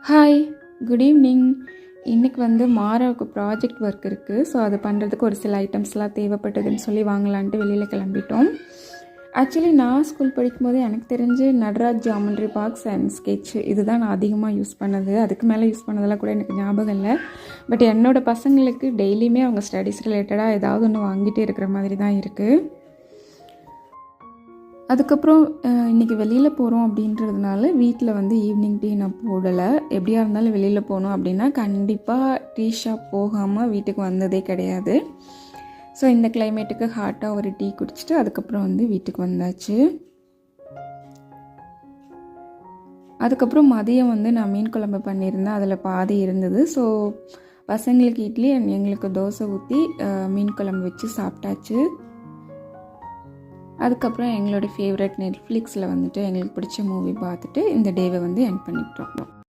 Hi, good evening. இன்றைக்கி மாறாவுக்கு project work இருக்குது. So அது பண்ணுறதுக்கு ஒரு சில ஐட்டம்ஸ்லாம் தேவைப்பட்டதுன்னு சொல்லி வாங்கலான்ட்டு வெளியில் கிளம்பிட்டோம். ஆக்சுவலி நான் ஸ்கூல் படிக்கும்போது எனக்கு தெரிஞ்சு Natraj geometry box and sketch இதுதான் நான் அதிகமாக யூஸ் பண்ணது. அதுக்கு மேலே யூஸ் பண்ணதெல்லாம் கூட எனக்கு ஞாபகம் இல்லை. பட் என்னோடய பசங்களுக்கு டெய்லியுமே அவங்க ஸ்டடீஸ் ரிலேட்டடாக ஏதாவது ஒன்று வாங்கிட்டே இருக்கிற மாதிரி தான் இருக்குது. அதுக்கப்புறம் இன்றைக்கி வெளியில் போகிறோம் அப்படின்றதுனால வீட்டில் ஈவினிங் டீ நான் போடலை. எப்படியா இருந்தாலும் வெளியில் போகணும் அப்படின்னா கண்டிப்பாக டீ ஷாப் போகாமல் வீட்டுக்கு வந்ததே கிடையாது. ஸோ இந்த கிளைமேட்டுக்கு ஹாட்டாக ஒரு டீ குடிச்சிட்டு அதுக்கப்புறம் வீட்டுக்கு வந்தாச்சு. அதுக்கப்புறம் மதியம் நான் மீன் குழம்பு பண்ணியிருந்தேன். அதில் பாதி இருந்தது. ஸோ பசங்களுக்கு இட்லி அண்ட் எங்களுக்கு தோசை ஊற்றி மீன் குழம்பு வச்சு சாப்பிட்டாச்சு. அதுக்கப்புறம் எங்களோட ஃபேவரட் நெட்ஃப்ளிக்ஸில் எங்களுக்கு பிடிச்ச மூவி பார்த்துட்டு இந்த டேவை எண்ட் பண்ணிட்டோம்.